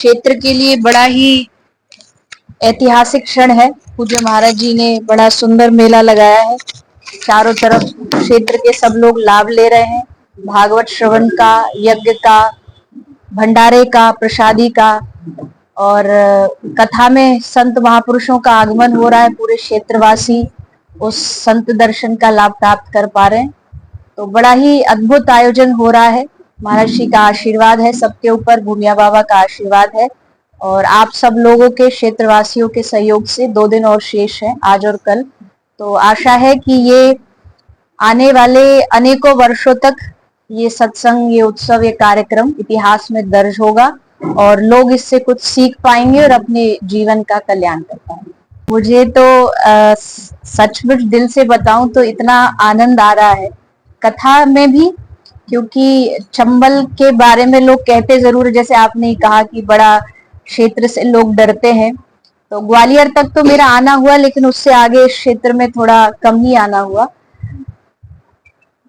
क्षेत्र के लिए बड़ा ही ऐतिहासिक क्षण है। पूज्य महाराज जी ने बड़ा सुंदर मेला लगाया है। चारों तरफ क्षेत्र के सब लोग लाभ ले रहे हैं। भागवत श्रवण का, यज्ञ का, भंडारे का, प्रसादी का और कथा में संत महापुरुषों का आगमन हो रहा है। पूरे क्षेत्रवासी उस संत दर्शन का लाभ प्राप्त कर पा रहे हैं। तो बड़ा ही अद्भुत आयोजन हो रहा है। महर्षि का आशीर्वाद है सबके ऊपर, भूमिया बाबा का आशीर्वाद है और आप सब लोगों के, क्षेत्रवासियों के सहयोग से 2 दिन और शेष है, आज और कल। तो आशा है कि ये आने वाले अनेकों वर्षों तक ये सत्संग, ये उत्सव, ये कार्यक्रम इतिहास में दर्ज होगा और लोग इससे कुछ सीख पाएंगे और अपने जीवन का कल्याण कर पाएंगे। मुझे तो सचमुच दिल से बताऊं तो इतना आनंद आ रहा है कथा में भी, क्योंकि चंबल के बारे में लोग कहते जरूर, जैसे आपने कहा कि बड़ा क्षेत्र से लोग डरते हैं, तो ग्वालियर तक तो मेरा आना हुआ, लेकिन उससे आगे इस क्षेत्र में थोड़ा कम ही आना हुआ।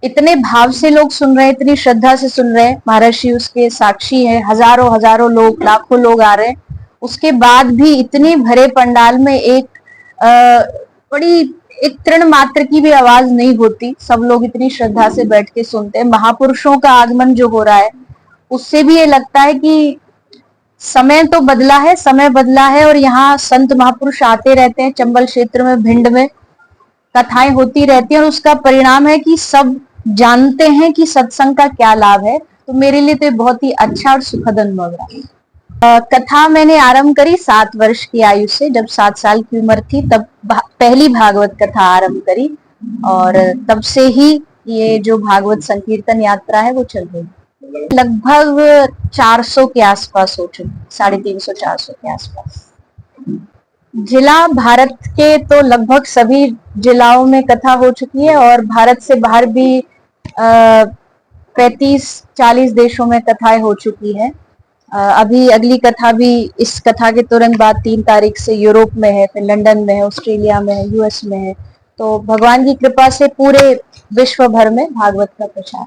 इतने भाव से लोग सुन रहे हैं, इतनी श्रद्धा से सुन रहे हैं। महर्षि उसके साक्षी है, हजारों हजारों लोग, लाखों लोग आ रहे हैं। उसके बाद भी इतनी भरे पंडाल में बड़ी एक तृण मात्र की भी आवाज नहीं होती। सब लोग इतनी श्रद्धा से बैठ के सुनते हैं। महापुरुषों का आगमन जो हो रहा है उससे भी ये लगता है कि समय तो बदला है, समय बदला है और यहाँ संत महापुरुष आते रहते हैं। चंबल क्षेत्र में, भिंड में कथाएं होती रहती हैं और उसका परिणाम है कि सब जानते हैं कि सत्संग का क्या लाभ है। तो मेरे लिए तो बहुत ही अच्छा और सुखद अनुभव रहा। कथा मैंने आरंभ करी 7 वर्ष की आयु से। जब 7 साल की उम्र थी तब पहली भागवत कथा आरंभ करी और तब से ही ये जो भागवत संकीर्तन यात्रा है वो चल रही है। लगभग 400 के आसपास हो चुकी, 350-400 के आसपास। जिला भारत के तो लगभग सभी जिलाओं में कथा हो चुकी है और भारत से बाहर भी 35-40 देशों में कथाएं हो चुकी है। अभी अगली कथा भी इस कथा के तुरंत बाद 3 तारीख से यूरोप में है, फिर लंदन में है, ऑस्ट्रेलिया में है, यूएस में है। तो भगवान की कृपा से पूरे विश्व भर में भागवत का प्रचार।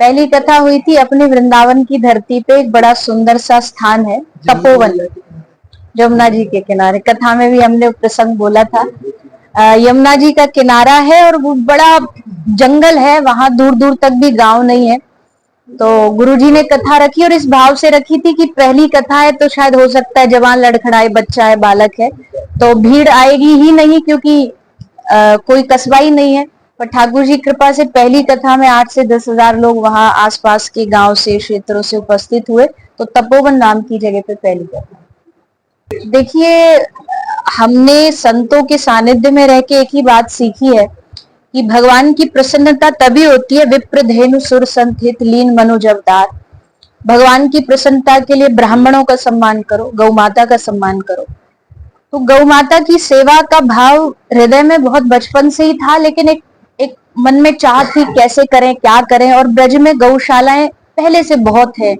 पहली कथा हुई थी अपने वृंदावन की धरती पे। एक बड़ा सुंदर सा स्थान है तपोवन, यमुना जी के किनारे। कथा में भी हमने प्रसंग बोला था। यमुना जी का किनारा है और वो बड़ा जंगल है, वहां दूर दूर तक भी गांव नहीं है। तो गुरुजी ने कथा रखी और इस भाव से रखी थी कि पहली कथा है तो शायद हो सकता है जवान लड़खड़ाए, बच्चा है, बालक है, तो भीड़ आएगी ही नहीं, क्योंकि कोई कस्बा ही नहीं है। पर ठाकुर जी कृपा से पहली कथा में 8 से 10 हजार लोग वहां आसपास के गांव से, क्षेत्रों से उपस्थित हुए। तो तपोवन नाम की जगह पे पहली कथा। देखिए, हमने संतों के सानिध्य में रह के एक ही बात सीखी है कि भगवान की प्रसन्नता तभी होती है, विप्र धेनु सुर संत लीन मनो जवदार। भगवान की प्रसन्नता के लिए ब्राह्मणों का सम्मान करो, गौ माता का सम्मान करो। तो गौ माता की सेवा का भाव हृदय में बहुत बचपन से ही था, लेकिन एक मन में चाह थी कैसे करें, क्या करें। और ब्रज में गौशालाएं पहले से बहुत है,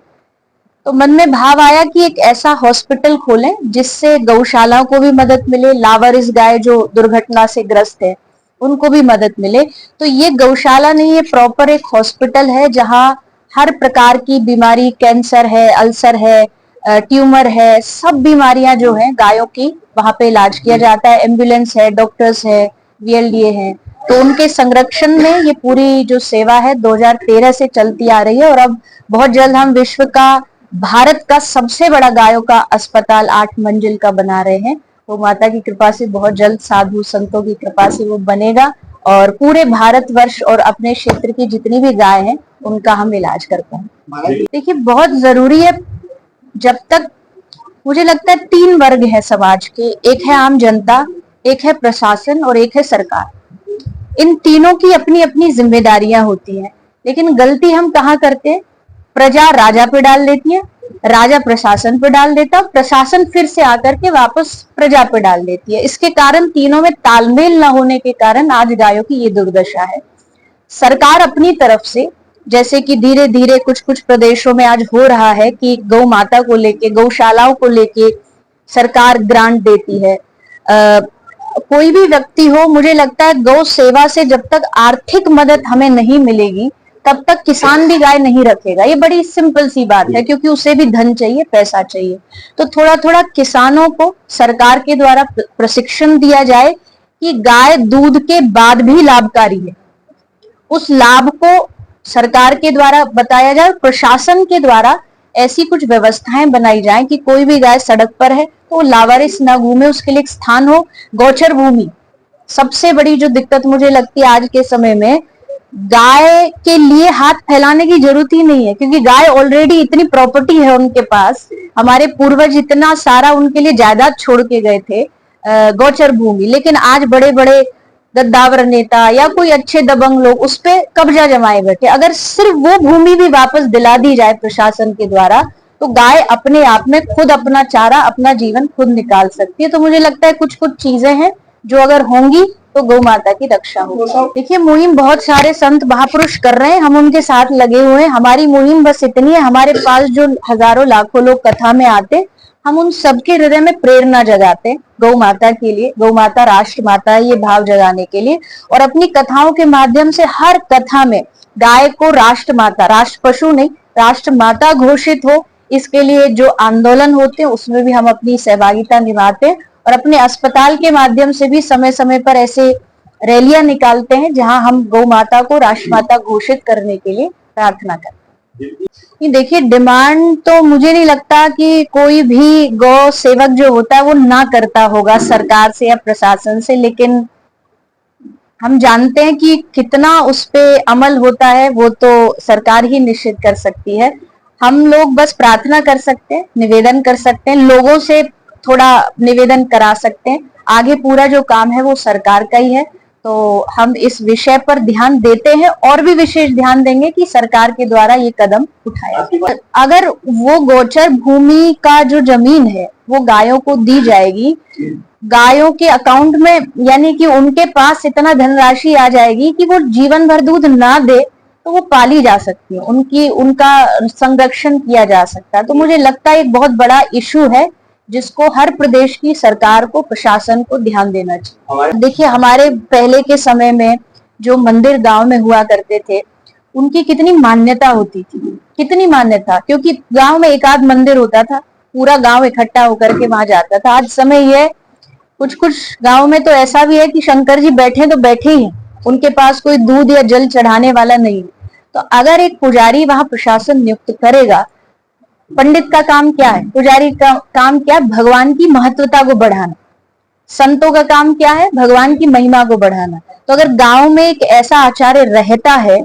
तो मन में भाव आया कि एक ऐसा हॉस्पिटल खोलें जिससे गौशालाओं को भी मदद मिले, लावारिस गाय जो दुर्घटना से ग्रस्त है उनको भी मदद मिले। तो ये गौशाला नहीं, ये प्रॉपर एक हॉस्पिटल है जहां हर प्रकार की बीमारी, कैंसर है, अल्सर है, ट्यूमर है, सब बीमारियां जो हैं गायों की वहां पे इलाज किया जाता है। एम्बुलेंस है, डॉक्टर्स है, वीएलडीए है। तो उनके संरक्षण में ये पूरी जो सेवा है 2013 से चलती आ रही है और अब बहुत जल्द हम विश्व का, भारत का सबसे बड़ा गायों का अस्पताल 8 मंजिल का बना रहे हैं। वो माता की कृपा से बहुत जल्द, साधु संतों की कृपा से वो बनेगा और पूरे भारतवर्ष और अपने क्षेत्र की जितनी भी गाय हैं उनका हम इलाज कर पाए। देखिए, बहुत जरूरी है। जब तक मुझे लगता है 3 वर्ग है समाज के, एक है आम जनता, एक है प्रशासन और एक है सरकार। इन तीनों की अपनी अपनी जिम्मेदारियां होती हैं, लेकिन गलती हम कहाँ करते हैं? प्रजा राजा पे डाल देती है, राजा प्रशासन पे डाल देता है, प्रशासन फिर से आकर के वापस प्रजा पे डाल देती है। इसके कारण तीनों में तालमेल न होने के कारण आज गायों की ये दुर्दशा है। सरकार अपनी तरफ से, जैसे कि धीरे धीरे कुछ कुछ प्रदेशों में आज हो रहा है कि गौ माता को लेके, गौशालाओं को लेके सरकार ग्रांट देती है। कोई भी व्यक्ति हो, मुझे लगता है गौ सेवा से जब तक आर्थिक मदद हमें नहीं मिलेगी तब तक किसान भी गाय नहीं रखेगा। ये बड़ी सिंपल सी बात है, क्योंकि उसे भी धन चाहिए, पैसा चाहिए। तो थोड़ा थोड़ा किसानों को सरकार के द्वारा प्रशिक्षण दिया जाए कि गाय दूध के बाद भी लाभकारी है, उस लाभ को सरकार के द्वारा बताया जाए, प्रशासन के द्वारा ऐसी कुछ व्यवस्थाएं बनाई जाएं कि कोई भी गाय सड़क पर है तो वो लावारिस ना घूमे, उसके लिए एक स्थान हो। गौचर भूमि सबसे बड़ी जो दिक्कत मुझे लगती है आज के समय में, गाय के लिए हाथ फैलाने की जरूरत ही नहीं है, क्योंकि गाय ऑलरेडी इतनी प्रॉपर्टी है उनके पास। हमारे पूर्वज इतना सारा उनके लिए जायदाद छोड़ के गए थे, गौचर भूमि। लेकिन आज बड़े बड़े गद्दावर नेता या कोई अच्छे दबंग लोग उस पे कब्जा जमाए बैठे। अगर सिर्फ वो भूमि भी वापस दिला दी जाए प्रशासन के द्वारा, तो गाय अपने आप में खुद अपना चारा, अपना जीवन खुद निकाल सकती है। तो मुझे लगता है कुछ कुछ चीजें हैं जो अगर होंगी तो गौ माता की रक्षा होगी। देखिए, मुहिम बहुत सारे संत महापुरुष कर रहे हैं, हम उनके साथ लगे हुए हैं। हमारी मुहिम बस इतनी है, हमारे पास जो हजारों लाखों लोग कथा में आते, हम उन सबके हृदय में प्रेरणा जगाते गौ माता के लिए। गौ माता राष्ट्र माता है, ये भाव जगाने के लिए। और अपनी कथाओं के माध्यम से हर कथा में गाय को राष्ट्र माता, राष्ट्र पशु नहीं, राष्ट्र माता घोषित हो, इसके लिए जो आंदोलन होते हैं उसमें भी हम अपनी सहभागिता निभाते हैं। और अपने अस्पताल के माध्यम से भी समय समय पर ऐसे रैलियां निकालते हैं जहां हम गौ माता को राष्ट्रमाता घोषित करने के लिए प्रार्थना करते हैं। देखिए, डिमांड तो मुझे नहीं लगता कि कोई भी गौ सेवक जो होता है वो ना करता होगा सरकार से या प्रशासन से, लेकिन हम जानते हैं कि कितना उस पे अमल होता है वो तो सरकार ही निश्चित कर सकती है। हम लोग बस प्रार्थना कर सकते हैं, निवेदन कर सकते हैं, लोगों से थोड़ा निवेदन करा सकते हैं। आगे पूरा जो काम है वो सरकार का ही है। तो हम इस विषय पर ध्यान देते हैं और भी विशेष ध्यान देंगे कि सरकार के द्वारा ये कदम उठाया। अगर वो गोचर भूमि का जो जमीन है वो गायों को दी जाएगी, गायों के अकाउंट में, यानी कि उनके पास इतना धनराशि आ जाएगी कि वो जीवन भर दूध ना दे तो वो पाली जा सकती है, उनका संरक्षण किया जा सकता है। तो मुझे लगता है एक बहुत बड़ा इशू है जिसको हर प्रदेश की सरकार को, प्रशासन को ध्यान देना चाहिए। देखिए, हमारे पहले के समय में जो मंदिर गांव में हुआ करते थे उनकी कितनी मान्यता होती थी, कितनी मान्यता, क्योंकि गांव में एक आध मंदिर होता था, पूरा गांव इकट्ठा होकर के वहां जाता था। आज समय यह कुछ कुछ गांव में तो ऐसा भी है कि शंकर जी बैठे तो बैठे ही हैं, उनके पास कोई दूध या जल चढ़ाने वाला नहीं है। तो अगर एक पुजारी वहां प्रशासन नियुक्त करेगा, पंडित का काम क्या है, पुजारी का काम क्या है, भगवान की महत्वता को बढ़ाना। संतों का काम क्या है, भगवान की महिमा को बढ़ाना। तो अगर गांव में एक ऐसा आचार्य रहता है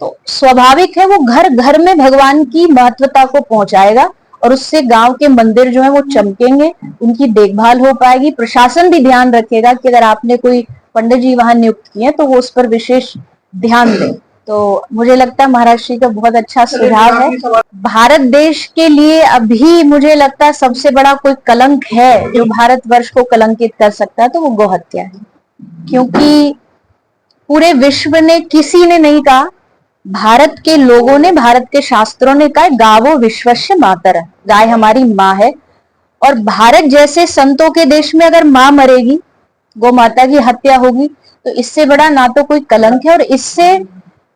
तो स्वाभाविक है वो घर घर में भगवान की महत्वता को पहुंचाएगा और उससे गांव के मंदिर जो है वो चमकेंगे, उनकी देखभाल हो पाएगी। प्रशासन भी ध्यान रखेगा कि अगर आपने कोई पंडित जी वहां नियुक्त किए तो वो उस पर विशेष ध्यान दें। तो मुझे लगता है महाराष्ट्र का बहुत अच्छा सुझाव है। भारत देश के लिए अभी मुझे लगता है सबसे बड़ा कोई कलंक है जो भारतवर्ष को कलंकित कर सकता है तो वो गौहत्या है, क्योंकि पूरे विश्व ने, किसी ने नहीं कहा, भारत के लोगों ने, भारत के शास्त्रों ने कहा गावो विश्वस्य मातरः, गाय हमारी माँ है। और भारत जैसे संतों के देश में अगर माँ मरेगी, गौ माता की हत्या होगी, तो इससे बड़ा ना तो कोई कलंक है। और इससे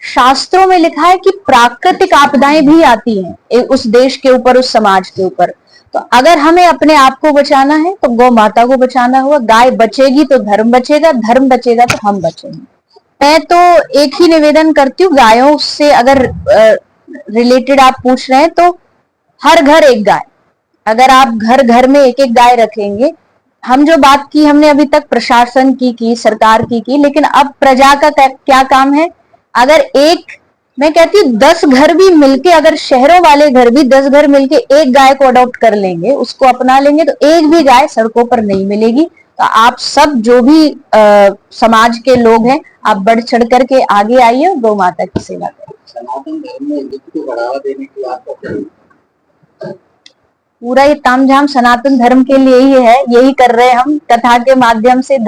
शास्त्रों में लिखा है कि प्राकृतिक आपदाएं भी आती हैं उस देश के ऊपर, उस समाज के ऊपर। तो अगर हमें अपने आप को बचाना है तो गौ माता को बचाना होगा। गाय बचेगी तो धर्म बचेगा, धर्म बचेगा तो हम बचेंगे। मैं तो एक ही निवेदन करती हूँ, गायों से अगर रिलेटेड आप पूछ रहे हैं तो हर घर एक गाय, अगर आप घर घर में एक एक गाय रखेंगे। हम जो बात की हमने अभी तक प्रशासन की, सरकार की, लेकिन अब प्रजा का क्या काम है। अगर मैं कहती हूँ 10 घर भी मिलके, अगर शहरों वाले घर भी 10 घर मिलके एक गाय को अडॉप्ट कर लेंगे, उसको अपना लेंगे, तो एक भी गाय सड़कों पर नहीं मिलेगी। तो आप सब जो भी समाज के लोग हैं, आप बढ़ चढ़ करके आगे आइए और गौ माता की सेवा करें। सनातन धर्म में युद्ध को बढ़ावा देने की आपका पूरा ये तामझाम सनातन धर्म के लिए ही है, यही कर रहे हैं हम कथा के माध्यम से।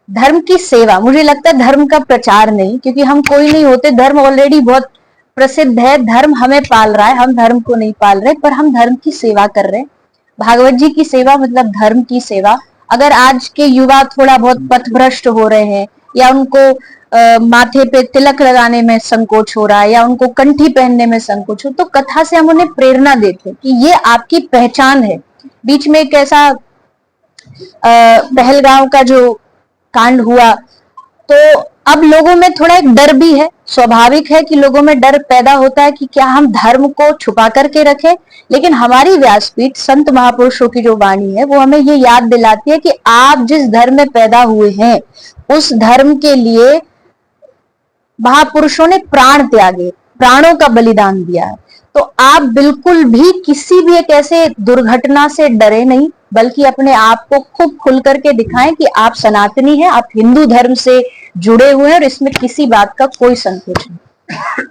धर्म की सेवा, मुझे लगता है धर्म का प्रचार नहीं, क्योंकि हम कोई नहीं होते, धर्म ऑलरेडी बहुत प्रसिद्ध है, धर्म हमें पाल रहा है, हम धर्म को नहीं पाल रहे, पर हम धर्म की सेवा कर रहे हैं। भागवत जी की सेवा मतलब धर्म की सेवा। अगर आज के युवा थोड़ा बहुत पथभ्रष्ट हो रहे हैं या उनको माथे पे तिलक लगाने में संकोच हो रहा है या उनको कंठी पहनने में संकोच हो, तो कथा से हम उन्हें प्रेरणा देते हैं कि ये आपकी पहचान है। बीच में एक ऐसा पहलगांव का जो कांड हुआ, तो अब लोगों में थोड़ा एक डर भी है। स्वाभाविक है कि लोगों में डर पैदा होता है कि क्या हम धर्म को छुपा करके रखें, लेकिन हमारी व्यासपीठ संत महापुरुषों की जो वाणी है वो हमें ये याद दिलाती है कि आप जिस धर्म में पैदा हुए हैं उस धर्म के लिए महापुरुषों ने प्राण त्यागे, प्राणों का बलिदान दिया है। तो आप बिल्कुल भी किसी भी एक ऐसे दुर्घटना से डरे नहीं, बल्कि अपने आप को खूब खुल करके दिखाएं कि आप सनातनी हैं, आप हिंदू धर्म से जुड़े हुए हैं और इसमें किसी बात का कोई संकोच नहीं।